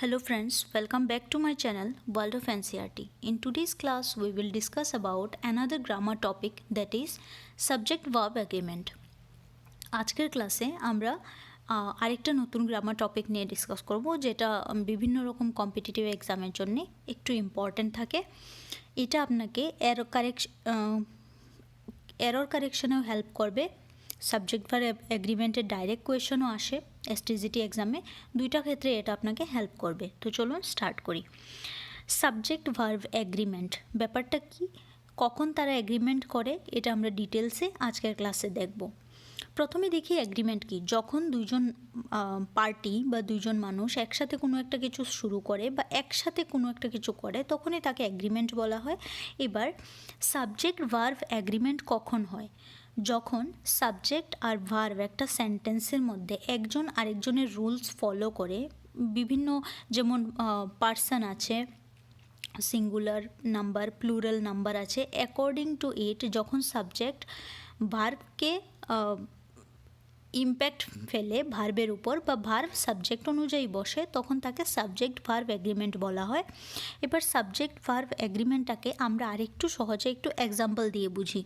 Hello friends, welcome back to my channel World of NCERT. In today's class, we will discuss about another grammar topic that is subject verb agreement. আজকের ক্লাসে আমরা আরেকটা নতুন grammar topic নিয়ে discuss করব যেটা বিভিন্ন রকম কম্পিটিটিভ এক্সামের জন্য একটু ইম্পর্ট্যান্ট থাকে। এটা আপনাকে এরর কারেকশনেও হেল্প করবে। সাবজেক্ট ভার্ব এগ্রিমেন্টের ডাইরেক্ট কোয়েশনও আসে এসটিজিটি এক্সামে, দুইটা ক্ষেত্রে এটা আপনাকে হেল্প করবে। তো চলুন স্টার্ট করি। সাবজেক্ট ভার্ব এগ্রিমেন্ট ব্যাপারটা কি, কখন তারা এগ্রিমেন্ট করে, এটা আমরা ডিটেলসে আজকের ক্লাসে দেখব। প্রথমে দেখি এগ্রিমেন্ট কি। যখন দুইজন পার্টি বা দুইজন মানুষ একসাথে কোনো একটা কিছু শুরু করে বা একসাথে কোনো একটা কিছু করে তখনই তাকে এগ্রিমেন্ট বলা হয়। এবার সাবজেক্ট ভার্ব এগ্রিমেন্ট কখন হয়? যখন সাবজেক্ট আর ভার্ব একটা সেন্টেন্সের মধ্যে একজন আরেকজনের রুলস ফলো করে, বিভিন্ন যেমন পার্সন আছে, সিঙ্গুলার নাম্বার, প্লুরাল নাম্বার আছে, অ্যাকর্ডিং টু ইট যখন সাবজেক্ট ভার্বকে ইম্প্যাক্ট ফেলে ভার্বের উপর বা ভার্ব সাবজেক্ট অনুযায়ী বসে, তখন তাকে সাবজেক্ট ভার্ব এগ্রিমেন্ট বলা হয়। এবার সাবজেক্ট ভার্ব এগ্রিমেন্টটাকে আমরা আরেকটু সহজে একটু এক্সাম্পল দিয়ে বুঝি।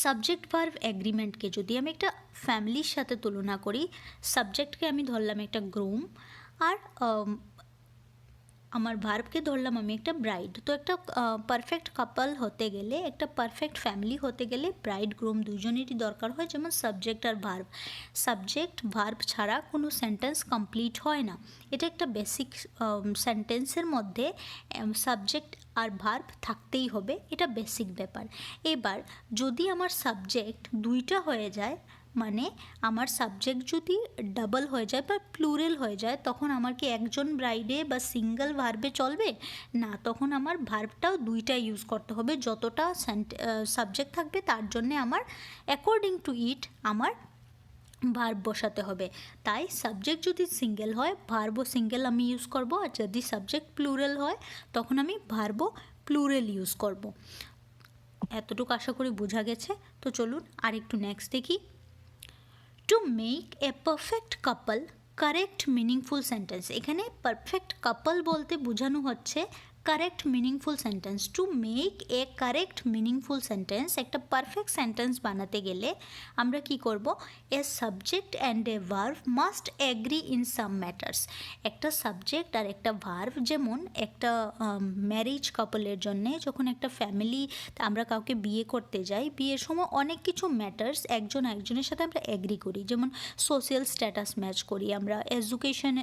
সাবজেক্ট ভার্ব এগ্রিমেন্টকে যদি আমি একটা ফ্যামিলির সাথে তুলনা করি, সাবজেক্টকে আমি ধরলাম একটা গ্রুম আর আমার ভার্বকে ধরলাম আমি একটা ব্রাইড। তো একটা পারফেক্ট কাপল হতে গেলে, একটা পারফেক্ট ফ্যামিলি হতে গেলে ব্রাইড গ্রুম দুজনেরই দরকার হয়, যেমন সাবজেক্ট আর ভার্ব। সাবজেক্ট ভার্ব ছাড়া কোনো সেন্টেন্স কমপ্লিট হয় না। এটা একটা বেসিক সেন্টেন্সের মধ্যে সাবজেক্ট আর ভার্ব থাকতেই হবে, এটা বেসিক ব্যাপার। এবার যদি আমার সাবজেক্ট দুইটা হয়ে যায়, মানে আমার সাবজেক্ট যদি ডাবল হয়ে যায় বা প্লুরাল হয়ে যায়, তখন আমার কি একজন ব্রাইডে বা সিঙ্গেল ভার্বে চলবে না, তখন আমার ভার্বটাও দুইটা ইউজ করতে হবে। যতটা সাবজেক্ট থাকবে তার জন্যে আমার অ্যাকর্ডিং টু ইট আমার ভার্ব বসাতে হবে। তাই সাবজেক্ট যদি সিঙ্গেল হয় ভার্বও সিঙ্গেল আমি ইউজ করব, আর যদি সাবজেক্ট প্লুরাল হয় তখন আমি ভার্বও প্লুরাল ইউজ করব। এতটুকু আশা করি বোঝা গেছে। তো চলুন আরেকটু নেক্সট দেখি। To make a perfect couple correct meaningful sentence. এখানে পারফেক্ট কাপল বলতে বোঝানো হচ্ছে correct meaningful sentence. To make a correct meaningful sentence, একটা পারফেক্ট সেন্টেন্স বানাতে গেলে আমরা কি করব? A subject and a verb must agree in some matters. একটা সাবজেক্ট আর একটা ভার্ব, যেমন একটা ম্যারিজ কাপলের জন্যে যখন একটা ফ্যামিলি আমরা কাউকে বিয়ে করতে যাই, বিয়ের সময় অনেক কিছু ম্যাটার্স একজন একজনের সাথে আমরা এগ্রি করি, যেমন সোশ্যাল স্ট্যাটাস ম্যাচ করি, আমরা এডুকেশন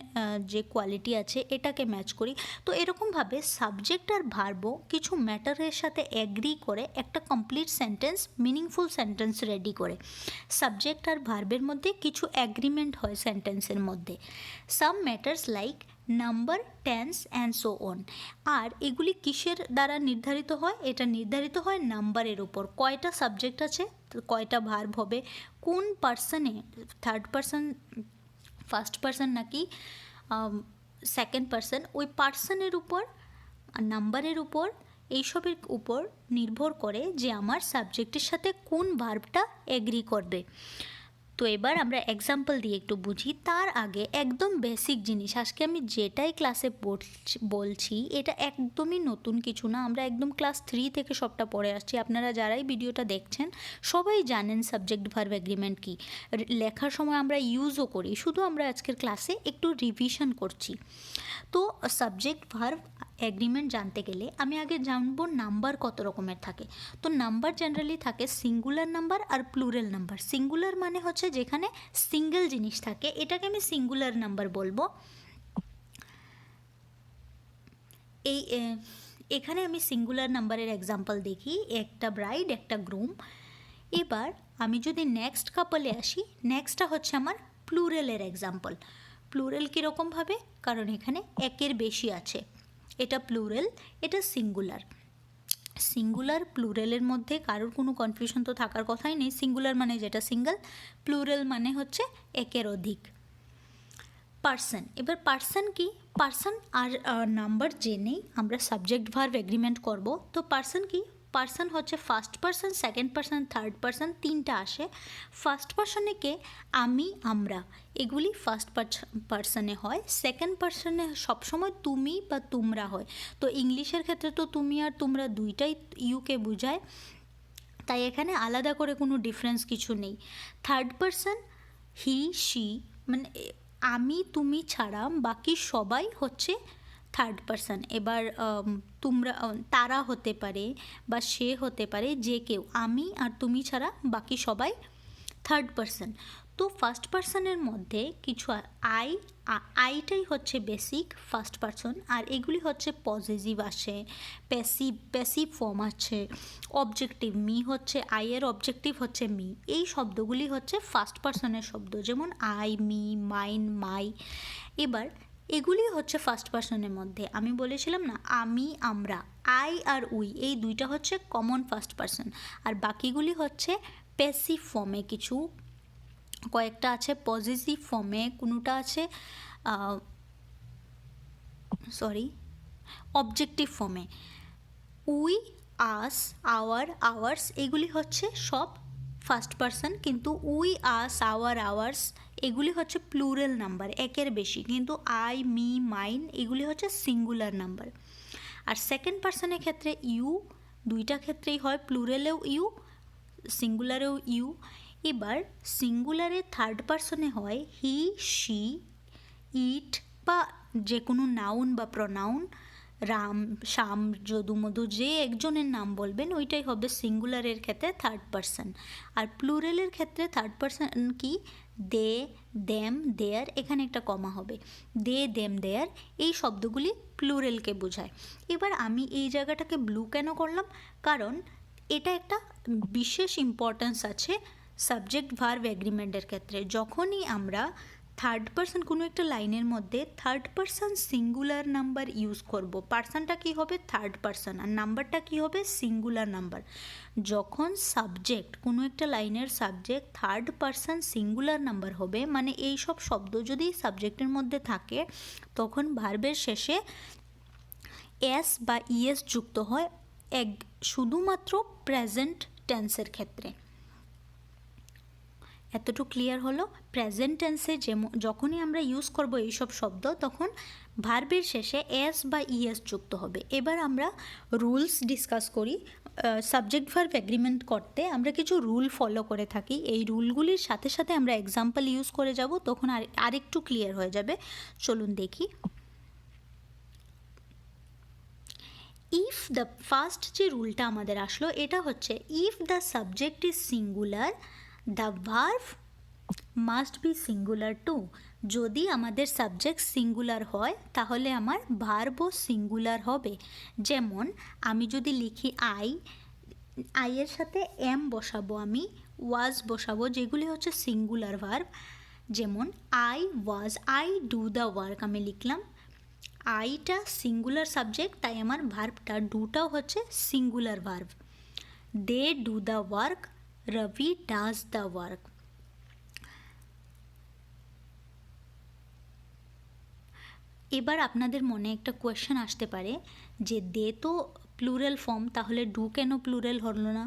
যে কোয়ালিটি আছে এটাকে ম্যাচ করি। তো এরকমভাবে সাবজেক্ট আর ভার্বও কিছু ম্যাটারের সাথে এগ্রি করে একটা complete sentence, meaningful sentence ready করে। সাবজেক্ট আর ভার্বের মধ্যে কিছু অ্যাগ্রিমেন্ট হয় সেন্টেন্সের মধ্যে। Some matters like number, tense and so on. আর এগুলি কিসের দ্বারা নির্ধারিত হয়? এটা নির্ধারিত হয় নাম্বারের উপর, কয়টা সাবজেক্ট আছে, কয়টা ভার্ব হবে, কোন পার্সনে, থার্ড পার্সন, ফার্স্ট পার্সন নাকি সেকেন্ড পার্সন, ওই পার্সনের উপর, নাম্বারের উপর, এইসবের উপর নির্ভর করে যে আমার সাবজেক্টের সাথে কোন ভার্বটা এগ্রি করবে। তো এবার আমরা এক্সাম্পল দিয়ে একটু বুঝি। তার আগে একদম বেসিক জিনিস, আজকে আমি যেটাই ক্লাসে বলছি এটা একদমই নতুন কিছু না, আমরা একদম ক্লাস 3 থেকে সবটা পড়ে আসছি। আপনারা যারাই ভিডিওটা দেখছেন সবাই জানেন সাবজেক্ট ভার্ব এগ্রিমেন্ট কী, লেখার সময় আমরা ইউজও করি, শুধু আমরা আজকের ক্লাসে একটু রিভিশন করছি। তো সাবজেক্ট ভার্ব এগ্রিমেন্ট জানতে গেলে আমি আগে জানবো নাম্বার কত রকমের থাকে। তো নাম্বার জেনারেলি থাকে সিঙ্গুলার নাম্বার আর প্লুরাল নাম্বার। সিঙ্গুলার মানে হচ্ছে যেখানে সিঙ্গেল জিনিস থাকে, এটাকে আমি সিঙ্গুলার নাম্বার বলবো। এখানে আমি সিঙ্গুলার নাম্বারের এক্সাম্পল দেখি, একটা ব্রাইড, একটা গ্রুম। এবার আমি যদি নেক্সট কাপলে আসি, নেক্সটটা হচ্ছে আমার প্লুরালের এক্সাম্পল। প্লুরাল কীরকমভাবে? কারণ এখানে একের বেশি আছে, এটা প্লুরাল, এটা সিঙ্গুলার। সিঙ্গুলার প্লুরালের মধ্যে কারোর কোনো কনফিউশন তো থাকার কথাই নেই। সিঙ্গুলার মানে যেটা সিঙ্গেল, প্লুরাল মানে হচ্ছে একের অধিক। পার্সন, এবার পার্সন কি? পার্সন আর নাম্বার জেনেই আমরা সাবজেক্ট ভার্ব এগ্রিমেন্ট করব। তো পার্সন কি? পার্সন হচ্ছে first person, second person, third person, তিনটা আসে। ফার্স্ট পার্সনে কে? আমি, আমরা, এগুলি ফার্স্ট পার্সনে হয়। সেকেন্ড পার্সনে সবসময় তুমি বা তোমরা হয়। তো ইংলিশের ক্ষেত্রে তো তুমি আর তোমরা দুইটাই ইউকে বোঝায়, তাই এখানে আলাদা করে কোনো ডিফারেন্স কিছু নেই। থার্ড পার্সন হি, শি, মানে আমি তুমি ছাড়া বাকি সবাই হচ্ছে থার্ড পার্সন। এবার তোমরা, তারা হতে পারে বা সে হতে পারে, যে কেউ। আমি আর তুমি ছাড়া বাকি সবাই থার্ড পার্সন। তো ফার্স্ট পার্সনের মধ্যে কিছু আইটাই হচ্ছে বেসিক ফার্স্ট পার্সন, আর এগুলি হচ্ছে পজেসিভ আসে, প্যাসিভ ফর্ম আছে, অবজেক্টিভ। মি হচ্ছে আইয়ের অবজেক্টিভ হচ্ছে মি। এই শব্দগুলি হচ্ছে ফার্স্ট পার্সনের শব্দ, যেমন আই, মি, মাইন, মাই। এবার এগুলি হচ্ছে ফার্স্ট পার্সনের মধ্যে। আমি বলেছিলাম না, আমি, আমরা, আই আর উই, এই দুইটা হচ্ছে কমন ফার্স্ট পার্সন। আর বাকিগুলি হচ্ছে প্যাসিভ ফর্মে, কিছু কয়েকটা আছে পজিটিভ ফর্মে, কোনোটা আছে অবজেক্টিভ ফর্মে। উই, আস, আওয়ার, আওয়ার্স, এগুলি হচ্ছে সব ফার্স্ট পার্সন, কিন্তু উই, আস, আওয়ার, আওয়ার্স এগুলি হচ্ছে প্লুরাল নাম্বার, একের বেশি। কিন্তু আই, মি, মাইন এগুলি হচ্ছে সিঙ্গুলার নাম্বার। আর সেকেন্ড পার্সনের ক্ষেত্রে ইউ, দুইটা ক্ষেত্রেই হয়, প্লুরালেও ইউ, সিঙ্গুলারেও ইউ। এবার সিঙ্গুলারে থার্ড পার্সনে হয় হি, শি, ইট বা যে কোনো নাউন বা প্রনাউন, রাম, শ্যাম, যদু, মধু, যে একজনের নাম বলবেন ওইটাই হবে সিঙ্গুলারের ক্ষেত্রে থার্ড পার্সন। আর প্লুরালের ক্ষেত্রে থার্ড পার্সন কি? দে, দেম, দেয়ার, এখানে একটা কমা হবে। দে, দেম, দেয়ার এই শব্দগুলি প্লুরালকে বোঝায়। এবার আমি এই জায়গাটাকে ব্লু কেন করলাম? কারণ এটা একটা বিশেষ ইম্পর্ট্যান্স আছে সাবজেক্ট ভার্ব এগ্রিমেন্টের ক্ষেত্রে। যখনই আমরা থার্ড পার্সন কোনো একটা লাইনের মধ্যে third person singular number use করব, পার্সনটা কী হবে? থার্ড পার্সন, আর নাম্বারটা কী হবে? Singular number. যখন সাবজেক্ট, কোনো একটা লাইনের subject third person singular number হবে, মানে এই সব শব্দ যদি সাবজেক্টের মধ্যে থাকে, তখন ভার্বের শেষে এস বা ইএস যুক্ত হয়, শুধুমাত্র প্রেজেন্ট টেন্সের ক্ষেত্রে। এতটুকু ক্লিয়ার হলো? প্রেজেন্ট টেন্সে যখনই আমরা ইউজ করব এইসব শব্দ, তখন ভার্বের শেষে এস বা ইএস যুক্ত হবে। এবার আমরা রুলস ডিসকাস করি। সাবজেক্ট ভার্ব এগ্রিমেন্ট করতে আমরা কিছু রুল ফলো করে থাকি। এই রুলগুলির সাথে সাথে আমরা এক্সাম্পল ইউজ করে যাব, তখন আরেকটু ক্লিয়ার হয়ে যাবে। চলুন দেখি। ইফ দ্য ফার্স্ট যে রুলটা আমাদের আসলো, এটা হচ্ছে if the subject is singular, the verb must be singular too. যদি আমাদের সাবজেক্ট সিঙ্গুলার হয় তাহলে আমার ভার্বও সিঙ্গুলার হবে। যেমন আমি যদি লিখি আইয়ের সাথে এম বসাবো, আমি ওয়াজ বসাবো, যেগুলি হচ্ছে সিঙ্গুলার ভার্ব। যেমন I was, I do the work আমি লিখলাম। আইটা সিঙ্গুলার সাবজেক্ট, তাই আমার ভার্বটা ডুটাও হচ্ছে singular verb. They do the work, Ravi does the work. এবার আপনাদের মনে একটা কোয়েশ্চেন আসতে পারে যে দে তো প্লুরাল ফর্ম, তাহলে ডু কেন প্লুরাল হলো না?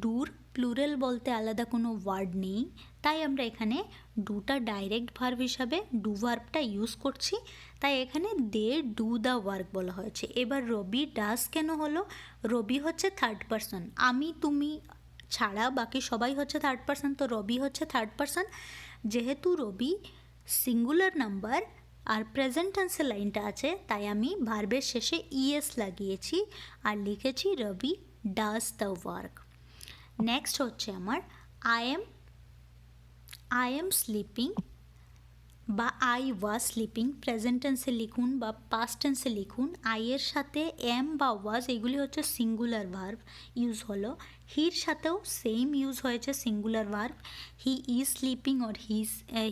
ডুর প্লুরাল বলতে আলাদা কোনো ওয়ার্ড নেই, তাই আমরা এখানে ডুটা ডাইরেক্ট ভার্ব হিসাবে ডু ভার্বটা ইউজ করছি, তাই এখানে দে ডু দ্য ওয়ার্ক বলা হয়েছে। এবার রবি ডাজ কেন হলো? রবি হচ্ছে থার্ড পার্সন, আমি তুমি ছাড়া বাকি সবাই হচ্ছে থার্ড পার্সন, তো রবি হচ্ছে থার্ড পার্সন। যেহেতু রবি সিঙ্গুলার নাম্বার আর প্রেজেন্ট টেন্সের লাইনটা আছে, তাই আমি ভার্বের শেষে ইএস লাগিয়েছি আর লিখেছি রবি ডাজ দ্য ওয়ার্ক। নেক্সট হচ্ছে আমার আই এম স্লিপিং বা আই ওয়াজ স্লিপিং, প্রেজেন্ট টেন্সে লিখুন বা পাস্ট টেন্সে লিখুন। আইয়ের সাথে এম বা ওয়াজ এগুলি হচ্ছে সিঙ্গুলার ভার্ব ইউজ হলো। হির সাথেও সেম ইউজ হয়েছে singular verb, he is sleeping or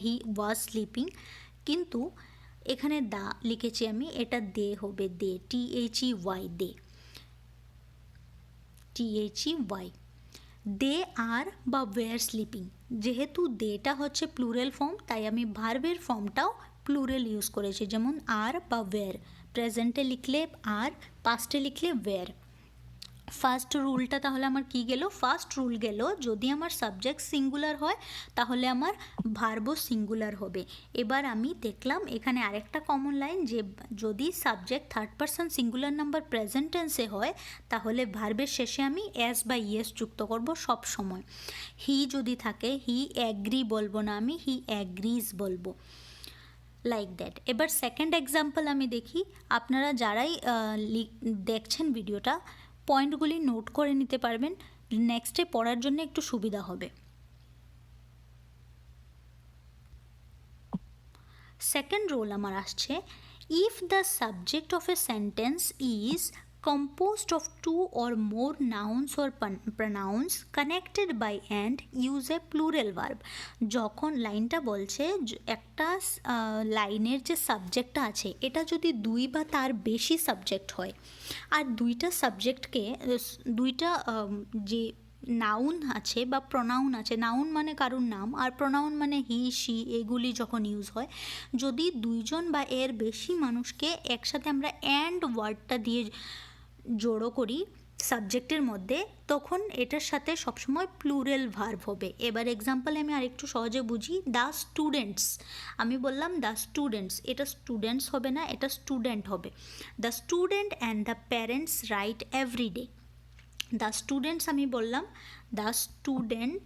he was sleeping. কিন্তু এখানে দা লিখেছি আমি, এটা দে হবে, দে, THEY, দে, THEY। দে আর বা ওয়্যার স্লিপিং, যেহেতু দেটা হচ্ছে প্লুরাল ফর্ম, তাই আমি ভার্বের ফর্মটাও প্লুরাল ইউজ করেছি, যেমন আর বা ওয়্যার। প্রেজেন্টে লিখলে আর, পাস্টে লিখলে ওয়্যার। ফার্স্ট রুলটা তাহলে আমার কি গেল? ফার্স্ট রুল গেল যদি আমার সাবজেক্ট সিঙ্গুলার হয় তাহলে আমার ভার্বও সিঙ্গুলার হবে। এবার আমি দেখলাম এখানে আরেকটা কমন লাইন, যে যদি subject third person singular number present টেন্সে হয় তাহলে ভার্বের শেষে আমি এস বা ইয়েস যুক্ত করব সব সময়। হি যদি থাকে হি অ্যাগ্রি বলবো না, আমি হি অ্যাগ্রিজ বলবো, লাইক দ্যাট। এবার সেকেন্ড এক্সাম্পল আমি দেখি। আপনারা যারাই দেখছেন ভিডিওটা পয়েন্টগুলি নোট করে নিতে পারবেন, নেক্সটে পড়ার জন্য একটু সুবিধা হবে। সেকেন্ড রুল আমার আসছে, if the subject of a sentence is composed of two or more nouns or pronouns connected by and use a plural verb। যখন লাইনটা বলছে একটা লাইনের যে সাবজেক্টটা আছে এটা যদি দুই বা তার বেশি সাবজেক্ট হয় আর দুইটা সাবজেক্টকে দুইটা যে নাউন আছে বা প্রনাউন আছে, নাউন মানে কারুর নাম আর প্রনাউন মানে হি শি, এগুলি যখন ইউজ হয়, যদি দুইজন বা এর বেশি মানুষকে একসাথে আমরা অ্যান্ড ওয়ার্ডটা দিয়ে জড়ো করি সাবজেক্টের মধ্যে, তখন এটার সাথে সবসময় প্লুরাল ভার্ব হবে। এবার এক্সাম্পলে আমি আরেকটু সহজে বুঝি। দ্য স্টুডেন্টস, আমি বললাম দ্য স্টুডেন্টস, এটা স্টুডেন্টস হবে না, এটা স্টুডেন্ট হবে। The student and the parents write everyday. The students আমি বললাম, দ্য স্টুডেন্ট,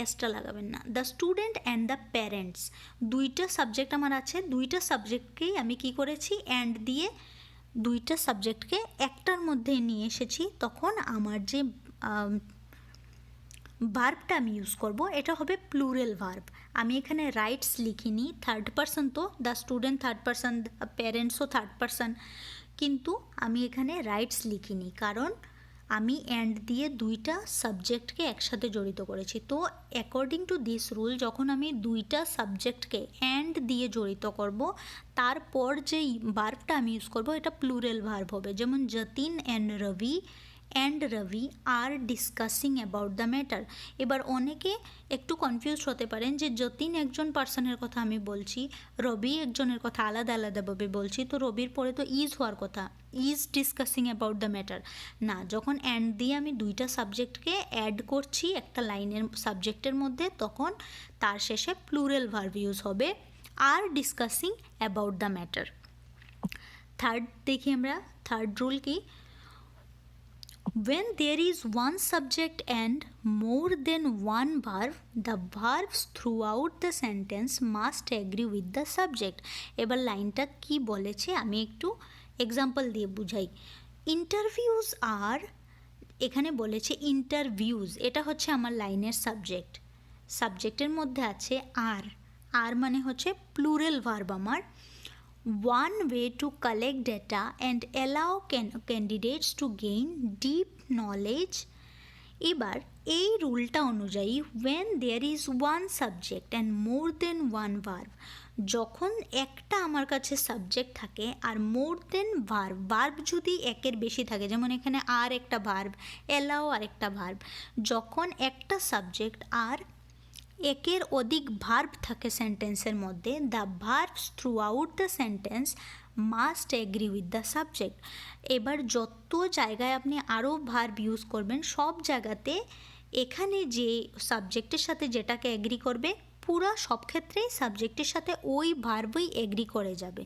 এসটা লাগাবেন না, the student and the parents, দুইটা সাবজেক্ট আমার আছে, দুইটা সাবজেক্টকেই আমি কি করেছি অ্যান্ড দিয়ে দুইটা সাবজেক্টকে একটার মধ্যে নিয়ে এসেছি, তখন আমার যে ভার্বটা আমি ইউজ করব এটা হবে প্লুরাল ভার্ব। আমি এখানে রাইটস লিখিনি, থার্ড পারসন তো, দ্য স্টুডেন্ট থার্ড পারসন, প্যারেন্টসও থার্ড পারসন, কিন্তু আমি এখানে রাইটস লিখিনি কারণ আমি অ্যান্ড দিয়ে দুইটা সাবজেক্টকে একসাথে জড়িত করেছি। তো অ্যাকর্ডিং টু দিস রুল যখন আমি দুইটা সাবজেক্টকে অ্যান্ড দিয়ে জড়িত করব তারপর যেই ভার্বটা আমি ইউজ করব এটা প্লুরাল ভার্ব হবে। যেমন Jatin and Rabi are discussing about the matter. এবার অনেকে একটু কনফিউজড হতে পারেন যে যতীন একজন পার্সনের কথা আমি বলছি, রবি একজনের কথা আলাদা আলাদাভাবে বলছি, তো রবির পরে তো ইজ হওয়ার কথা, is discussing about the matter. না, যখন অ্যান্ড দিয়ে আমি দুইটা সাবজেক্টকে অ্যাড করছি একটা লাইনের সাবজেক্টের মধ্যে, তখন তার শেষে প্লুরাল ভার্ব ইউজ হবে, আর discussing about the matter. Third দেখি আমরা, থার্ড রুল কি? When there is one subject and more than one verb, the verbs throughout the sentence must agree with the subject। এবার লাইনটা কি বলেছে আমি একটু এক্সাম্পল দিয়ে বুঝাই। ইন্টারভিউজ আর, এখানে বলেছে ইন্টারভিউজ, এটা হচ্ছে আমার লাইনের সাবজেক্ট, সাবজেক্টের মধ্যে আছে আর, আর মানে হচ্ছে প্লুরাল ভার্ব আমার। One way to collect data and allow candidates to gain deep knowledge। এবার এই রুলটা অনুযায়ী when there is one subject and more than one verb, যখন একটা আমার কাছে সাবজেক্ট থাকে আর মোর দেন ভার্ব, ভার্ব যদি একের বেশি থাকে, যেমন এখানে আর একটা ভার্ব, অ্যালাও আর একটা ভার্ব, যখন একটা সাবজেক্ট আর একের অধিক ভার্ব থাকে সেন্টেন্সের মধ্যে, the verbs through out the sentence must agree with the subject. এবার যত জায়গায় আপনি আরও ভার্ব ইউজ করবেন সব জায়গাতে এখানে যে সাবজেক্টের সাথে যেটাকে এগ্রি করবে পুরা সব ক্ষেত্রেই সাবজেক্টের সাথে ওই ভার্বই এগ্রি করে যাবে।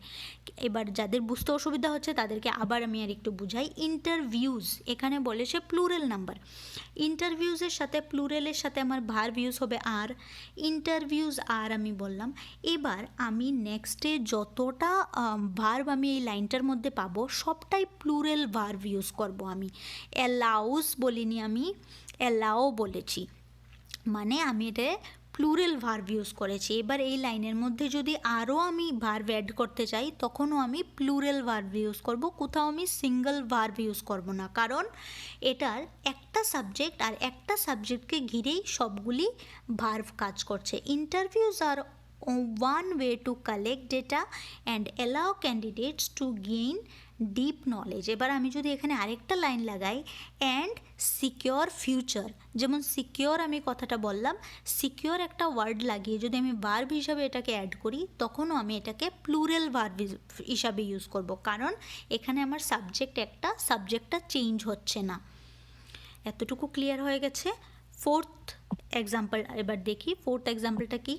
এবার যাদের বুঝতে অসুবিধা হচ্ছে তাদেরকে আবার আমি আর একটু বুঝাই। ইন্টারভিউজ এখানে বলেছে প্লুরাল নাম্বার, ইন্টারভিউজের সাথে প্লুরালের সাথে আমার ভার্ব ইউজ হবে আর, ইন্টারভিউজ আর আমি বললাম। এবার আমি নেক্সটে যতটা ভার্ব আমি এই লাইনটার মধ্যে পাবো সবটাই প্লুরাল ভার্ব ইউজ করব। আমি অ্যালাউজ বলিনি, আমি অ্যালাও বলেছি, মানে আমি এটা প্লুরাল ভার্ব ইউজ করেছি। এবার এই লাইনের মধ্যে যদি আরও আমি ভার্ব অ্যাড করতে চাই তখনও আমি প্লুরাল ভার্ব ইউজ করব, কোথাও আমি সিঙ্গল ভার্ব ইউজ করব না, কারণ এটার একটা সাবজেক্ট আর একটা সাবজেক্টকে ঘিরেই সবগুলি ভার্ব কাজ করছে। Interviews are one way to collect data and allow candidates to gain deep knowledge. এবার আমি যদি এখানে আরেকটা লাইন লাগাই অ্যান্ড সিকিওর ফিউচার, যেমন সিকিওর আমি কথাটা বললাম, সিকিওর একটা ওয়ার্ড লাগিয়ে যদি আমি ভার্ব হিসাবে এটাকে অ্যাড করি তখনও আমি এটাকে প্লুরাল ভার্ব হিসাবে ইউজ করব, কারণ এখানে আমার সাবজেক্টটা চেঞ্জ হচ্ছে না। এতটুকু ক্লিয়ার হয়ে গেছে। ফোর্থ এক্সাম্পল এবার দেখি। ফোর্থ এক্সাম্পলটা কি?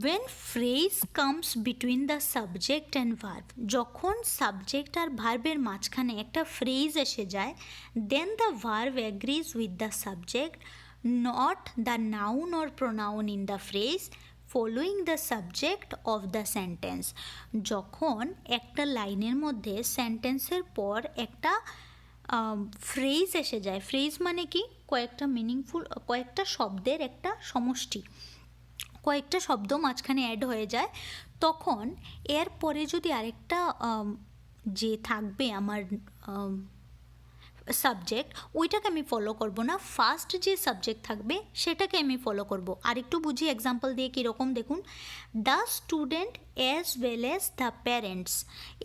when phrase comes between the subject and verb, যখন সাবজেক্ট আর ভার্বের মাঝখানে একটা ফ্রেজ এসে যায়, then the verb agrees with the subject, not the noun or pronoun in the phrase following the subject of the sentence। যখন একটা লাইনের মধ্যে সেন্টেন্সের পর একটা ফ্রেজ এসে যায়, ফ্রেজ মানে কি? কয়েকটা শব্দের একটা সমষ্টি, কয়েকটা শব্দ মাঝখানে অ্যাড হয়ে যায়, তখন এর পরে যদি আরেকটা যে থাকবে আমার সাবজেক্ট, ওইটাকে আমি ফলো করব না, ফার্স্ট যে সাবজেক্ট থাকবে সেটাকে আমি ফলো করব। আরেকটু বুঝি এক্সাম্পল দিয়ে কীরকম দেখুন। The student as well as the parents.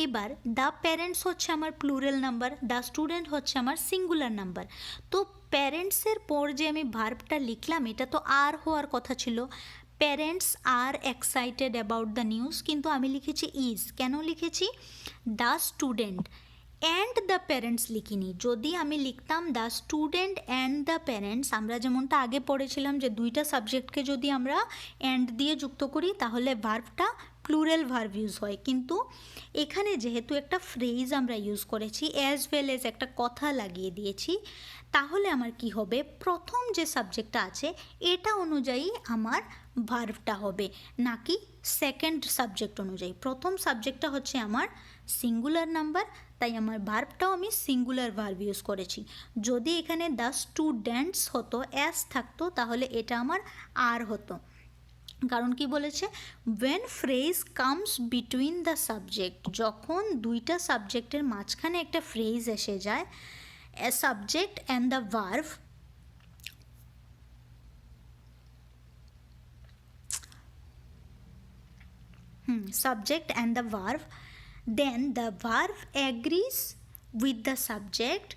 এবার দ্য প্যারেন্টস হচ্ছে আমার প্লুরাল নাম্বার, দ্য স্টুডেন্ট হচ্ছে আমার সিঙ্গুলার নাম্বার। তো প্যারেন্টসের পর যে আমি ভার্বটা লিখলাম এটা তো আর হওয়ার কথা ছিল, parents are excited about the news, কিন্তু আমি লিখেছি ইজ। কেন লিখেছি? The student and the parents লিখিনি। যদি আমি লিখতাম the student and the parents, আমরা যেমনটা আগে পড়েছিলাম যে দুইটা সাবজেক্টকে যদি আমরা অ্যান্ড দিয়ে যুক্ত করি তাহলে ভার্বটা প্লুরাল ভার্ব ইউজ হয়, কিন্তু এখানে যেহেতু একটা ফ্রেজ আমরা ইউজ করেছি, অ্যাজ ওয়েল এজ একটা কথা লাগিয়ে দিয়েছি, তাহলে আমার কি হবে? প্রথম যে সাবজেক্টটা আছে এটা অনুযায়ী আমার ভার্বটা হবে, নাকি সেকেন্ড সাবজেক্ট অনুযায়ী। প্রথম সাবজেক্টটা হচ্ছে আমার সিঙ্গুলার নাম্বার, তাই আমার ভার্বটাও আমি সিঙ্গুলার ভার্ব ইউজ করেছি। যদি এখানে দ্য স্টুডেন্টস হতো, অ্যাস থাকতো, তাহলে এটা আমার আর হতো। কারণ কি বলেছে? when phrase comes between the subject, যখন দুইটা সাবজেক্টের মাঝখানে একটা ফ্রেজ এসে যায়, a subject and the verb, subject and the verb, then the verb agrees with the subject,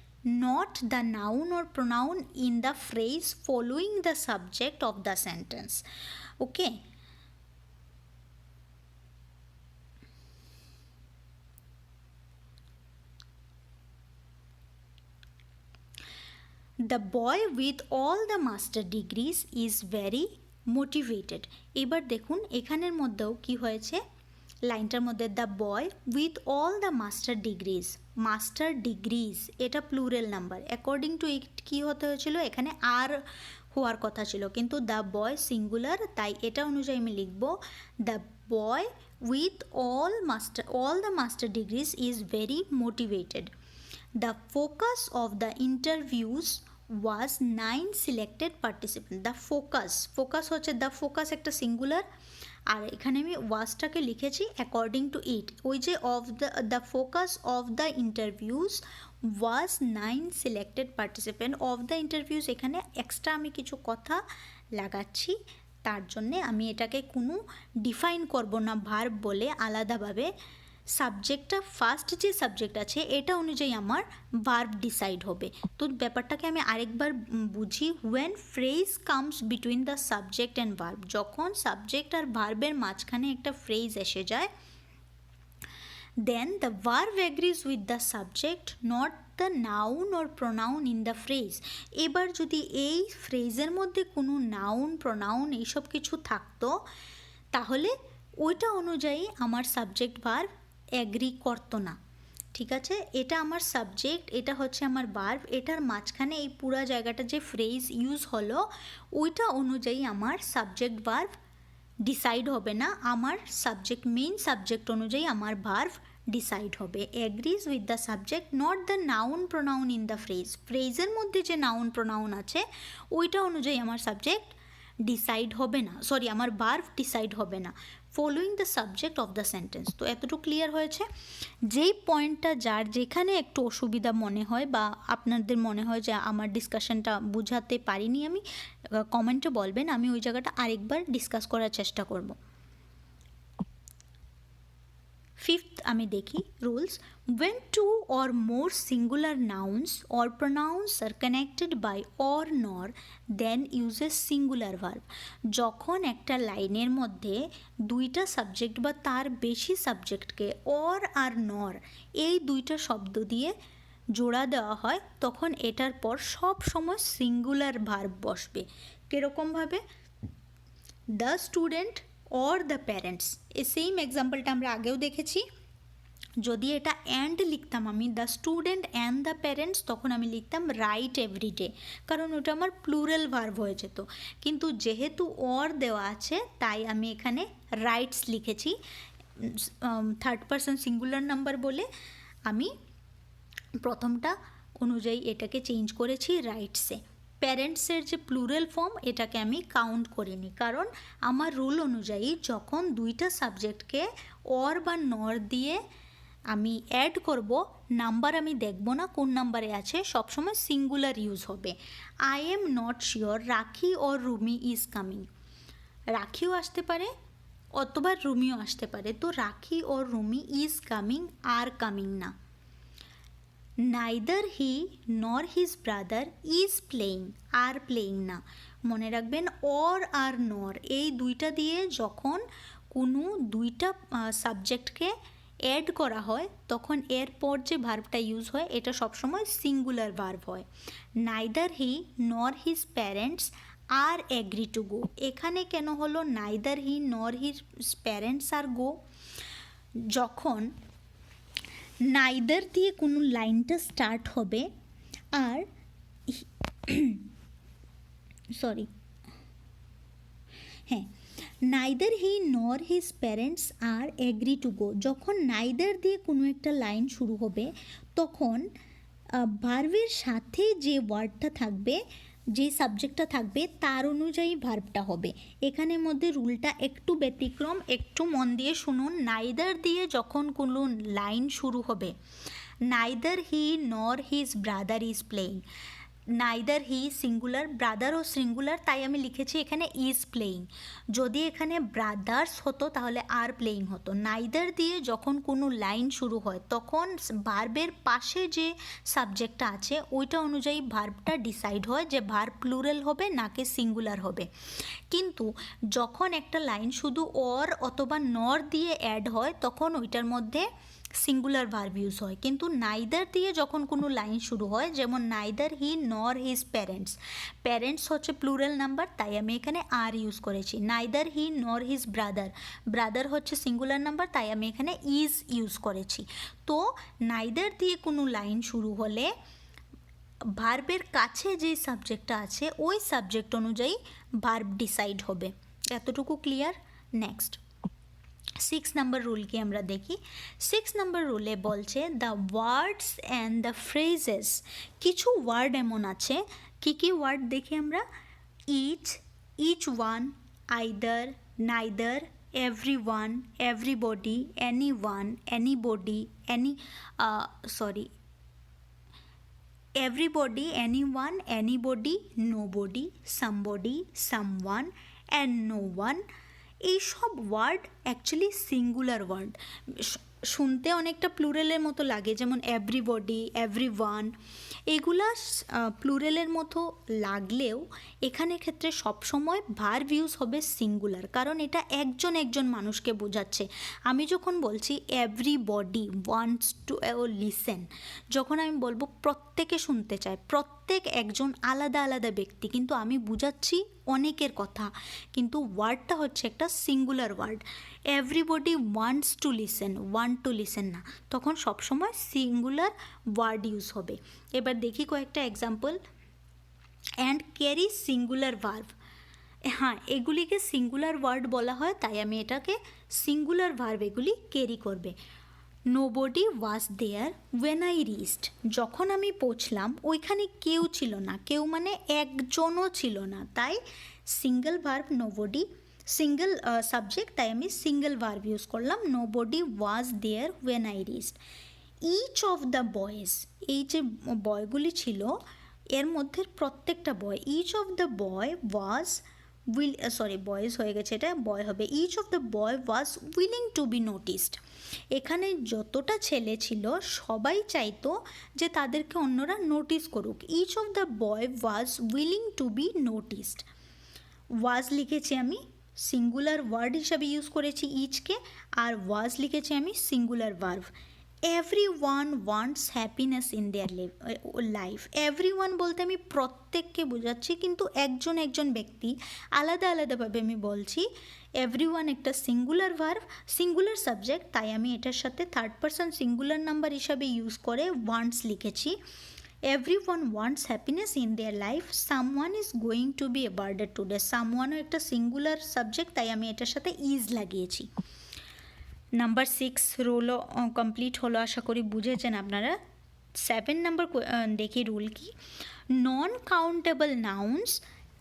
not the noun or pronoun in the phrase following the subject of the sentence. Okay. The boy with all the master degrees is very motivated. এবার দেখুন এখানের মধ্যেও কি হয়েছে, লাইনটার মধ্যে the boy with all the master degrees এটা plural number, according to ইট কী হতে হয়েছিল? এখানে আর হওয়ার কথা ছিল, কিন্তু দ্য বয় সিঙ্গুলার, তাই এটা অনুযায়ী আমি লিখব the boy with all the master degrees is very motivated. The focus of the interviews was 9 selected participants. The focus হচ্ছে the focus একটা সিঙ্গুলার, আর এখানে আমি ওয়াজটাকে লিখেছি অ্যাকর্ডিং টু ইট। ওই যে of the focus of the interviews was 9 selected participant. Of the interviews এখানে extra আমি কিছু কথা লাগাচ্ছি, তার জন্যে আমি এটাকে কোনো ডিফাইন করব না ভার্ব বলে আলাদাভাবে। সাবজেক্টটা ফার্স্ট যে সাবজেক্ট আছে এটা অনুযায়ী আমার ভার্ব ডিসাইড হবে। তো ব্যাপারটাকে আমি আরেকবার বুঝি। when phrase comes between the subject and verb, যখন সাবজেক্ট আর ভার্বের মাঝখানে একটা ফ্রেজ এসে যায়, then the verb agrees with the subject, not the noun or pronoun in the phrase। এবার যদি এই ফ্রেজের মধ্যে কোনো নাউন প্রোনাউন এইসব কিছু থাকতো তাহলে ওইটা অনুযায়ী আমার সাবজেক্ট ভার্ব অ্যাগ্রি করতো না। ঠিক আছে, এটা আমার সাবজেক্ট, এটা হচ্ছে আমার ভার্ব, এটার মাঝখানে এই পুরো জায়গাটা যে ফ্রেজ ইউজ হলো ওইটা অনুযায়ী আমার সাবজেক্ট ভার্ব ডিসাইড হবে না, আমার মেইন সাবজেক্ট অনুযায়ী আমার ভার্ব ডিসাইড হবে। Agrees with the subject, not the noun pronoun in the ফ্রেজের মধ্যে যে নাউন প্রোনাউন আছে ওইটা অনুযায়ী আমার সাবজেক্ট ডিসাইড হবে না, আমার ভার্ব ডিসাইড হবে না। Following the subject of the sentence. তো এতটুকু ক্লিয়ার হয়েছে। যেই পয়েন্টটা যার যেখানে একটু অসুবিধা মনে হয় বা আপনাদের মনে হয় যে আমার ডিসকাশনটা বুঝাতে পারিনি আমি, কমেন্টে বলবেন, আমি ওই জায়গাটা আরেকবার ডিসকাস করার চেষ্টা করব। ফিফথ আমি দেখি rules. when two or more singular nouns or pronouns are connected by or nor then uses singular verb। যখন একটা লাইনের মধ্যে দুইটা সাবজেক্ট বা তার বেশি সাবজেক্টকে অর আর নর এই দুইটা শব্দ দিয়ে জোড়া দেওয়া হয় তখন এটার পর সব সময় সিঙ্গুলার ভার্ব বসবে। কীরকমভাবে? The student or the parents, এই সেম এক্সাম্পলটা আমরা আগেও দেখেছি। যদি এটা অ্যান্ড লিখতাম আমি, the student and the parents, তখন আমি লিখতাম রাইট এভরিডে, কারণ ওটা আমার প্লুরাল ভার্ব হয়ে যেত। কিন্তু যেহেতু অর দেওয়া আছে তাই আমি এখানে রাইটস লিখেছি, থার্ড পারসন সিঙ্গুলার নাম্বার বলে আমি প্রথমটা অনুযায়ী এটাকে চেঞ্জ করেছি রাইটসে। প্যারেন্টসের যে প্লুরাল ফর্ম এটাকে আমি কাউন্ট করিনি, কারণ আমার রুল অনুযায়ী যখন দুইটা সাবজেক্টকে অর বা নর দিয়ে আমি অ্যাড করব, নাম্বার আমি দেখব না কোন নাম্বারে আছে, সবসময় সিঙ্গুলার ইউজ হবে। I am not sure Rakhi or Rumi is coming, রাখিও আসতে পারে অথবা রুমিও আসতে পারে, তো Rakhi or Rumi is coming আর কামিং না। Neither he nor his brother is playing, আর প্লেয়িং না। মনে রাখবেন অর আর নর এই দুইটা দিয়ে যখন কোনো দুইটা সাবজেক্টকে অ্যাড করা হয় তখন এরপর যে ভার্বটা ইউজ হয় এটা সবসময় সিঙ্গুলার ভার্ব হয়। Neither he nor his parents are agree to go, এখানে কেন হলো neither he nor his parents আর গো? যখন নাইদার দিয়ে কোনো লাইনটা স্টার্ট হবে আর সরি হ্যাঁ, neither he nor his parents are agree to go, যখন নাইদার দিয়ে কোনো একটা লাইন শুরু হবে তখন ভার্বের সাথে যে ওয়ার্ডটা থাকবে, যে সাবজেক্টটা থাকবে তার অনুযায়ী ভার্বটা হবে। এখানের মধ্যে রুলটা একটু ব্যতিক্রম, একটু মন দিয়ে শুনুন। নাইদার দিয়ে যখন কোনো লাইন শুরু হবে, neither he nor his brother is playing, neither he singular, ব্রাদারও সিঙ্গুলার, তাই আমি লিখেছি এখানে ইজ প্লেয়িং। যদি এখানে ব্রাদার্স হতো তাহলে আর প্লেয়িং হতো। নাইদার দিয়ে যখন কোনো লাইন শুরু হয় তখন ভার্বের পাশে যে সাবজেক্টটা আছে ওইটা অনুযায়ী ভার্বটা ডিসাইড হয় যে ভার্ব প্লুরাল হবে নাকি সিঙ্গুলার হবে। কিন্তু যখন একটা লাইন শুধু অর অথবা নর দিয়ে অ্যাড হয় তখন ওইটার মধ্যে সিঙ্গুলার ভার্ব ইউজ হয়। কিন্তু নাইদার দিয়ে যখন কোনো লাইন শুরু হয়, যেমন neither he nor his parents, parents হচ্ছে প্লুরাল নাম্বার তাই আমি এখানে আর ইউজ করেছি। Neither he nor his brother, brother হচ্ছে সিঙ্গুলার নাম্বার তাই আমি এখানে ইজ ইউজ করেছি। তো নাইদার দিয়ে কোনো লাইন শুরু হলে ভার্বের কাছে যে সাবজেক্টটা আছে ওই সাবজেক্ট অনুযায়ী ভার্ব ডিসাইড হবে। এতটুকু ক্লিয়ার? নেক্সট 6 নম্বর রুলকে আমরা দেখি। 6 নম্বর রুলে বলছে the words and the phrases, কিছু ওয়ার্ড এমন আছে, কী কী ওয়ার্ড দেখি আমরা? Each one, either, neither, everyone, everybody, anyone, anybody, everybody, anyone, anybody, nobody, somebody, someone, and no one। এইসব ওয়ার্ড অ্যাকচুয়ালি সিঙ্গুলার ওয়ার্ড, শুনতে অনেকটা প্লুরালের মতো লাগে, যেমন এভরিবডি, এভরিওয়ান, এগুলা প্লুরালের মতো লাগলেও এখানের ক্ষেত্রে সবসময় ভার্ব ইউজ হবে সিঙ্গুলার, কারণ এটা একজন একজন মানুষকে বোঝাচ্ছে। আমি যখন বলছি এভরিবডি ওয়ান্টস টু লিসেন, যখন আমি বলবো প্রত্যেকে শুনতে চায়, প্রত্যেক একজন আলাদা আলাদা ব্যক্তি, কিন্তু আমি বুঝাচ্ছি অনেকের কথা, কিন্তু ওয়ার্ডটা হচ্ছে একটা singular word. Everybody wants to listen, want to listen না, তখন সবসময় সিঙ্গুলার ওয়ার্ড ইউজ হবে। এবার দেখি কয়েকটা example. And carry singular verb, হ্যাঁ এগুলিকে সিঙ্গুলার ওয়ার্ড বলা হয় তাই আমি এটাকে সিঙ্গুলার ভার্ব এগুলি ক্যারি করবে। Nobody was there when I reached, যখন আমি পৌঁছলাম ওইখানে কেউ ছিল না, কেউ মানে একজনও ছিল না, তাই single verb nobody single subject, তাই আমি সিঙ্গেল ভার্ব ইউজ করলাম। Nobody was there when I reached. Each of the boys, এই যে বয়গুলি ছিল এর মধ্যে প্রত্যেকটা boy, each of the boy was boys হয়ে গেছে, এটা বয় হবে। Each of the boy was willing to be noticed. এখানে যতটা ছেলে ছিল সবাই চাইতো যে তাদেরকে অন্যরা নোটিস করুক। Each of the boy was willing to be noticed. Was লিখেছি আমি সিঙ্গুলার ওয়ার্ড হিসাবে ইউজ করেছি ইচকে, আর ওয়াজ লিখেছি আমি singular verb. Everyone wants happiness in their life. Everyone বলতে আমি প্রত্যেককে বোঝাচ্ছি, কিন্তু একজন একজন ব্যক্তি আলাদা আলাদাভাবে আমি বলছি। এভরিওয়ান একটা সিঙ্গুলার ভার্ভ, সিঙ্গুলার সাবজেক্ট, তাই আমি এটার সাথে থার্ড পারসন সিঙ্গুলার নাম্বার হিসাবে ইউজ করে ওয়ান্টস লিখেছি। Everyone wants happiness in their life. Someone is going to be awarded today. সামওয়ানও একটা সিঙ্গুলার সাবজেক্ট, তাই আমি এটার সাথে ইজ লাগিয়েছি। নাম্বার 6 রুলও কমপ্লিট হলো, আশা করি বুঝেছেন আপনারা। 7 নাম্বার দেখি রুল কি। Non countable nouns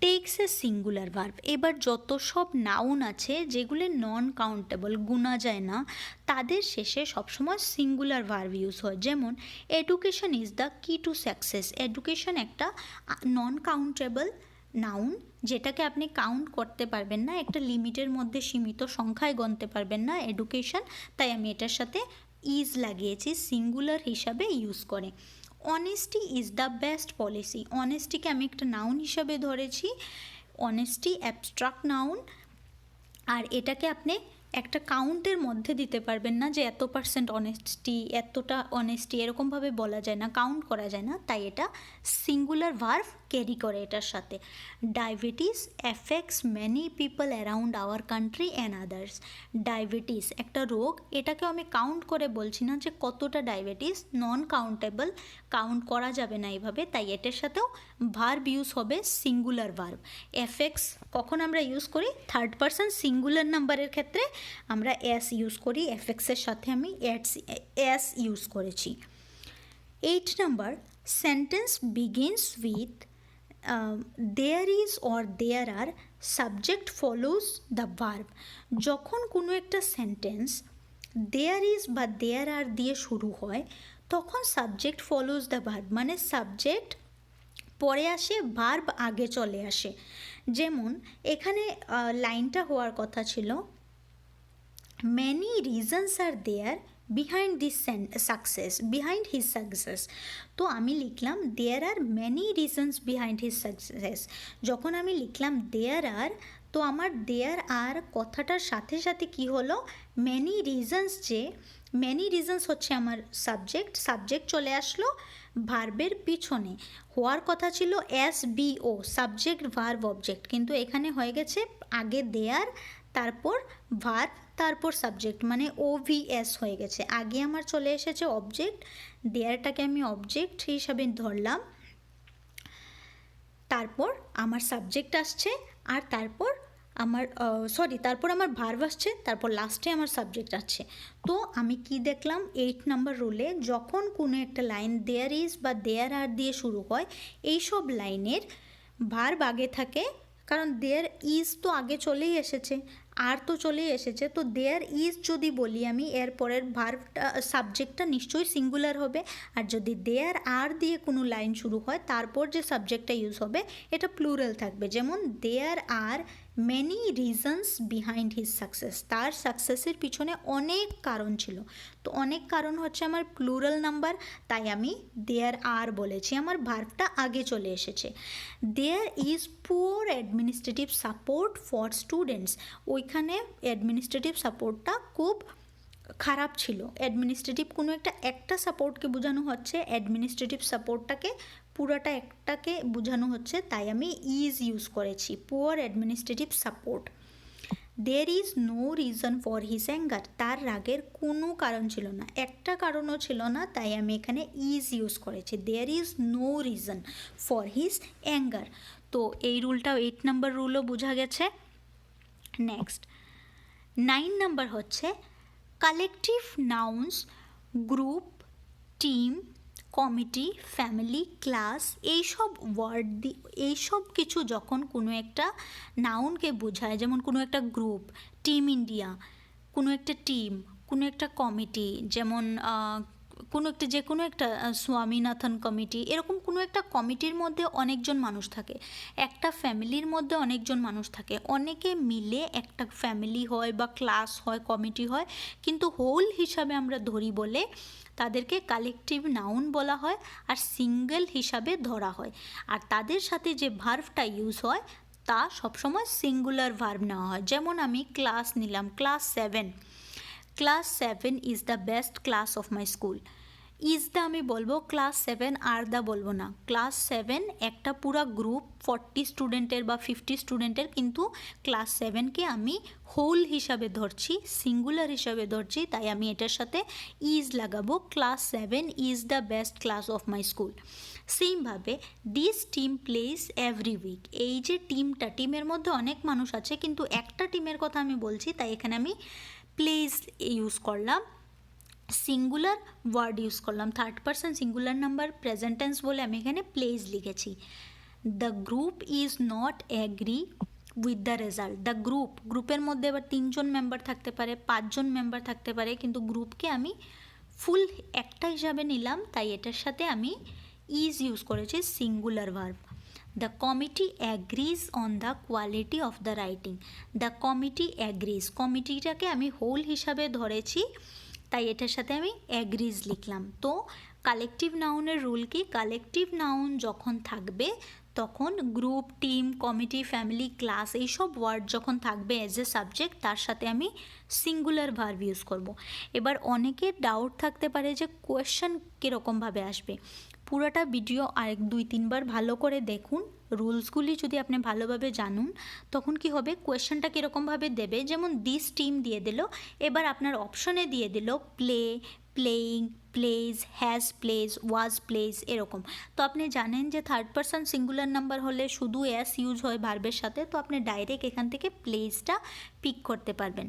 takes a singular verb. এবার যত সব নাউন আছে যেগুলি নন কাউন্টেবল, গুণা যায় না, তাদের শেষে সবসময় সিঙ্গুলার ভার্ব ইউজ হয়। যেমন এডুকেশন ইজ দ্য কি টু সাকসেস। এডুকেশন একটা নন কাউন্টেবল নাউন, যেটাকে আপনি কাউন্ট করতে পারবেন না, একটা লিমিটের মধ্যে সীমিত সংখ্যায় গণতে পারবেন না এডুকেশন, তাই আমি এটার সাথে ইজ লাগিয়েছি সিঙ্গুলার হিসাবে ইউজ করে। Honesty is the best policy. অনেস্টিকে আমি একটা নাউন হিসাবে ধরেছি। অনেস্টি অ্যাবস্ট্রাক্ট নাউন, আর এটাকে আপনি একটা কাউন্টের মধ্যে দিতে পারবেন না যে এত পার্সেন্ট অনেস্টি, এতটা অনেস্টি, এরকমভাবে বলা যায় না, কাউন্ট করা যায় না, তাই এটা সিঙ্গুলার ভার্ভ ক্যারি করে এটার সাথে। Diabetes affects many people around our country and others. Diabetes একটা রোগ, এটাকেও আমি কাউন্ট করে বলছি না যে কতটা ডায়াবেটিস, নন কাউন্টেবল, কাউন্ট করা যাবে না এইভাবে, তাই এটার সাথেও ভার্ব ইউজ হবে সিঙ্গুলার ভার্ব। এফেক্টস কখন আমরা ইউজ করি? থার্ড পারসন সিঙ্গুলার নাম্বারের ক্ষেত্রে আমরা এস ইউজ করি, এফেক্টসের সাথে আমি এস ইউজ করেছি। 8 number sentence begins with there is or there are, subject follows the verb. যখন কোনো একটা সেন্টেন্স দেয়ার ইজ বা দেয়ার আর দিয়ে শুরু হয় তখন সাবজেক্ট ফলোজ দ্য ভার্ব, মানে সাবজেক্ট পরে আসে, ভার্ব আগে চলে আসে। যেমন এখানে লাইনটা হওয়ার কথা ছিল many reasons are there behind this success, behind his success। তো আমি লিখলাম there are many reasons behind his success। যখন আমি লিখলাম there are, তো আমার there are কথাটার সাথে সাথে কি হলো, many reasons, যে many reasons হচ্ছে আমার সাবজেক্ট চলে আসলো ভার্বের পিছনে। হওয়ার কথা ছিল SVO, সাবজেক্ট ভার্ব অবজেক্ট, কিন্তু এখানে হয়ে গেছে আগে দেয়ার, তারপর ভার্ব, তারপর সাবজেক্ট, মানে OVS হয়ে গেছে। আগে আমার চলে এসেছে অবজেক্ট, দেয়ারটাকে আমি অবজেক্ট হিসাবে ধরলাম, তারপর আমার সাবজেক্ট আসছে, আর তারপর তারপর আমার ভার্ব আসছে, তারপর লাস্টে আমার সাবজেক্ট আছে। তো আমি কি দেখলাম 8 নাম্বার রুলে, যখন কোনো একটা লাইন দেয়ার ইজ বা দেয়ার আর দিয়ে শুরু হয়, এইসব লাইনের ভার্ব আগে থাকে, কারণ দেয়ার ইজ তো আগে চলেই এসেছে, আর তো চলেই এসেছে, তো দেয়ার ইজ যদি বলি আমি, এর পরের ভার্বটা সাবজেক্টটা নিশ্চয়ই সিঙ্গুলার হবে। আর যদি দেয়ার আর দিয়ে কোনো লাইন শুরু হয় তারপর যে সাবজেক্টটা ইউজ হবে এটা প্লুরাল থাকবে। যেমন there are many reasons behind his success, তার সাকসেসের পিছনে অনেক কারণ ছিল, তো অনেক কারণ হচ্ছে আমার প্লুরাল নাম্বার, তাই আমি দেয়ার আর বলেছি, আমার ভার্বটা আগে চলে এসেছে। There is poor administrative support for students. ওইখানে অ্যাডমিনিস্ট্রেটিভ সাপোর্টটা খুব খারাপ ছিল। অ্যাডমিনিস্ট্রেটিভ কোনো একটা সাপোর্টকে বোঝানো হচ্ছে, অ্যাডমিনিস্ট্রেটিভ সাপোর্টটাকে পুরোটা একটাকে বোঝানো হচ্ছে, তাই আমি ইজ ইউজ করেছি, poor administrative support. There is no reason for his anger, তার রাগের কোনো কারণ ছিল না, একটা কারণও ছিল না, তাই আমি এখানে ইজ ইউজ করেছি। There is no reason for his anger. তো এই রুলটাও 8 নাম্বার রুলও বোঝা গেছে। নেক্সট 9 নাম্বার হচ্ছে collective nouns group, team, committee, family, class এইসব কিছু যখন কোনো একটা নাউনকে বোঝায়, যেমন কোনো একটা গ্রুপ, টিম ইন্ডিয়া, কোনো একটা টিম, কোনো একটা কমিটি, যেমন যে কোনো একটা স্বামীনাথন কমিটি, এরকম কোনো একটা কমিটির মধ্যে অনেকজন মানুষ থাকে, একটা ফ্যামিলির মধ্যে অনেকজন মানুষ থাকে, অনেকে মিলে একটা ফ্যামিলি হয় বা ক্লাস হয়, কমিটি হয়, কিন্তু হোল হিসাবে আমরা ধরি বলে তাদেরকে কালেকটিভ নাউন বলা হয় আর সিঙ্গেল হিসাবে ধরা হয়। আর তাদের সাথে যে ভার্বটা ইউজ হয় তা সবসময় সিঙ্গুলার ভার্ব নেওয়া হয়। যেমন আমি ক্লাস নিলাম, class 7 is the best class of my school. Is the আমি বলবো, ক্লাস 7 আর দ্য বলবো না। ক্লাস 7 একটা পুরা গ্রুপ 40 স্টুডেন্টের বা 50 স্টুডেন্টের, কিন্তু ক্লাস 7কে আমি হোল হিসাবে ধরছি, সিঙ্গুলার হিসাবে ধরছি, তাই আমি এটার সাথে ইজ লাগাবো। Class 7 is the best class of my school. সেমভাবে this team plays every week. এই যে টিমের মধ্যে অনেক মানুষ আছে, কিন্তু একটা টিমের কথা আমি বলছি, তাই এখানে আমি প্লেস ইউজ করলাম, সিঙ্গুলার ওয়ার্ড ইউজ করলাম, third person singular number present tense বলে আমি এখানে প্লেস লিখেছি। The group is not agree with the result. The গ্রুপের মধ্যে এবার 3জন মেম্বার থাকতে পারে, 5জন মেম্বার থাকতে পারে, কিন্তু গ্রুপকে আমি ফুল একটা হিসাবে নিলাম, তাই এটার সাথে আমি ইজ ইউজ করেছি, singular verb. The committee agrees on the quality of the writing. The committee agrees, কমিটিটাকে আমি হোল হিসাবে ধরেছি, তাই এটার সাথে আমি অ্যাগ্রিজ লিখলাম। তো কালেকটিভ নাউনের রুল কি, কালেকটিভ নাউন যখন থাকবে তখন group, team, committee, family, class এইসব ওয়ার্ড যখন থাকবে অ্যাজ এ সাবজেক্ট, তার সাথে আমি সিঙ্গুলার ভার্ব ইউজ করব। এবার অনেকের ডাউট থাকতে পারে যে কোয়েশ্চেন কীরকমভাবে আসবে। পুরোটা ভিডিও আরেক 2-3 বার ভালো করে দেখুন, রুলসগুলি যদি আপনি ভালোভাবে জানুন, তখন কি হবে, কোয়েশ্চেনটা কীরকমভাবে দেবে, যেমন দিস টিম দিয়ে দিল, এবার আপনার অপশনে দিয়ে দিল play, playing, plays, has plays, was plays, এরকম। তো আপনি জানেন যে থার্ড পারসন সিঙ্গুলার নাম্বার হলে শুধু এস ইউজ হয় ভার্বের সাথে, তো আপনি ডাইরেক্ট এখান থেকে প্লেজটা পিক করতে পারবেন।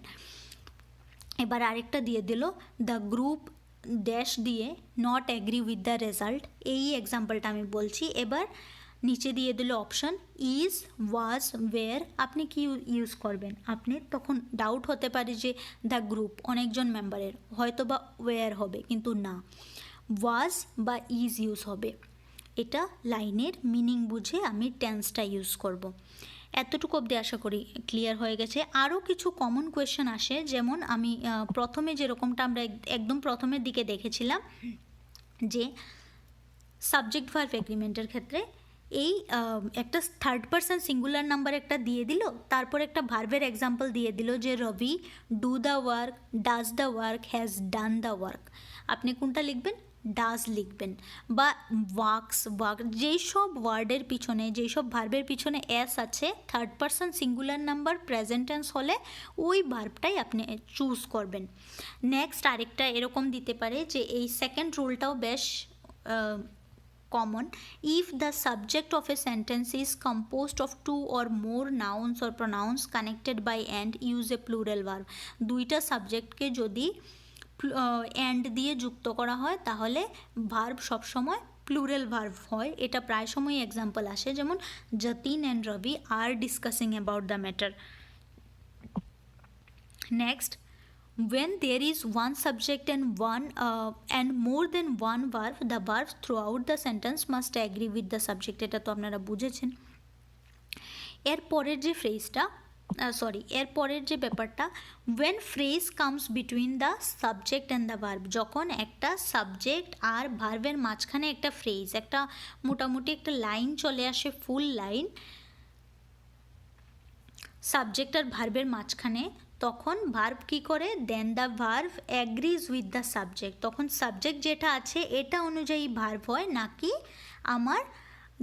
এবার আরেকটা দিয়ে দিল দ্য গ্রুপ ড্যাশ দিয়ে not agree with the result, এই এক্সাম্পলটা আমি বলছি। এবার নিচে দিয়ে দিল অপশন ইজ, ওয়াজ, ওয়ের, আপনি কি ইউজ করবেন। আপনি তখন ডাউট হতে পারে যে দ্য গ্রুপ অনেকজন মেম্বারের, হয়তো বা ওয়ের হবে, কিন্তু না, ওয়াজ বা ইজ ইউজ হবে। এটা লাইনের মিনিং বুঝে আমি টেন্সটা ইউজ করব। এতটুকু অবধি আশা করি ক্লিয়ার হয়ে গেছে। আরও কিছু কমন কোয়েশ্চেন আসে, যেমন আমি প্রথমে যেরকমটা আমরা একদম প্রথমের দিকে দেখেছিলাম যে সাবজেক্ট ভার্ব এগ্রিমেন্টের ক্ষেত্রে এই একটা থার্ড পারসন সিঙ্গুলার নাম্বার একটা দিয়ে দিল, তারপর একটা ভার্বের এক্সাম্পল দিয়ে দিল যে Rabi do the work, does the work, has done the work. আপনি কোনটা লিখবেন, ডাজ লিখবেন। বা ওয়ার্ক, যেই সব ওয়ার্ডের পিছনে, যেই সব ভার্বের পিছনে এস আছে, third person singular number present tense হলে ওই ভার্বটাই আপনি চুজ করবেন। নেক্সট আরেকটা এরকম দিতে পারে যে এই সেকেন্ড রুলটাও বেশ common. If the subject of a sentence is composed of 2 or more nouns or pronouns connected by and, use a plural verb. দুইটা সাবজেক্টকে যদি অ্যান্ড দিয়ে যুক্ত করা হয় তাহলে ভার্ব সবসময় প্লুরাল ভার্ব হয়। এটা প্রায় সময় এক্সাম্পল আসে, যেমন Jatin and Rabi are discussing about the matter. Next, when there is one subject and more than one verb, the verbs throughout the sentence must agree with the subject. এটা তো আপনারা বুঝেছেন। এর পরের যে ব্যাপারটা, when phrase comes between the subject and the verb, যখন একটা সাবজেক্ট আর ভার্বের মাঝখানে একটা ফ্রেজ, একটা মোটামুটি একটা লাইন চলে আসে, ফুল লাইন সাবজেক্ট আর ভার্বের মাঝখানে, তখন ভার্ব কী করে, then the verb agrees with the subject. তখন সাবজেক্ট যেটা আছে এটা অনুযায়ী ভার্ব হয়, নাকি আমার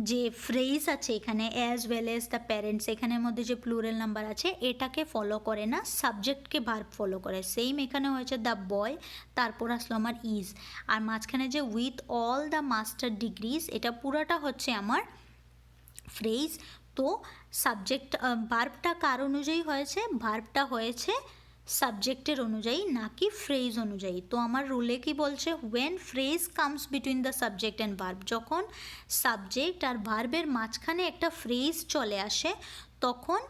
যে ফ্রেজ আছে এখানে as well as the parents, এখানের মধ্যে যে প্লুরাল নাম্বার আছে এটাকে ফলো করে না, সাবজেক্টকে ভার্ব ফলো করে। সেম এখানে হয়েছে দ্য বয়, তারপর আসলো আমার ইজ, আর মাঝখানে যে with all the master degrees, এটা পুরাটা হচ্ছে আমার ফ্রেজ। তো সাবজেক্ট ভার্বটা কার অনুযায়ী হয়েছে, ভার্বটা হয়েছে সাবজেক্টের অনুযায়ী নাকি ফ্রেজ অনুযায়ী। তো আমার রুলে কি বলছে, when phrase comes between the subject and verb, যখন সাবজেক্ট আর ভার্বের মাঝখানে একটা ফ্রেজ চলে আসে তখন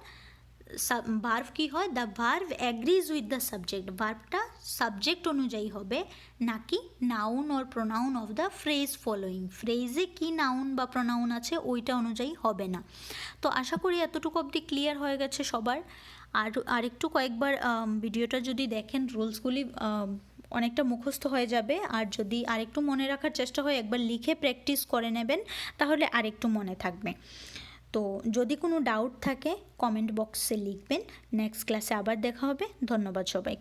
ভার্ব কি হয়, the verb agrees with the subject, ভার্বটা সাবজেক্ট অনুযায়ী হবে নাকি noun or pronoun of the phrase following, ফ্রেজে কি নাউন বা প্রোনাউন আছে ওইটা অনুযায়ী হবে না। তো আশা করি এতটুকু অবধি ক্লিয়ার হয়ে গেছে সবার। আর একটু কয়েকবার ভিডিওটা যদি দেখেন রুলসগুলি অনেকটা মুখস্থ হয়ে যাবে, আর যদি আরেকটু মনে রাখার চেষ্টা হয় একবার লিখে প্র্যাকটিস করে নেবেন তাহলে আরেকটু মনে থাকবে। তো যদি কোনো ডাউট থাকে কমেন্ট বক্সে লিখবেন। নেক্সট ক্লাসে আবার দেখা হবে। ধন্যবাদ সবাই।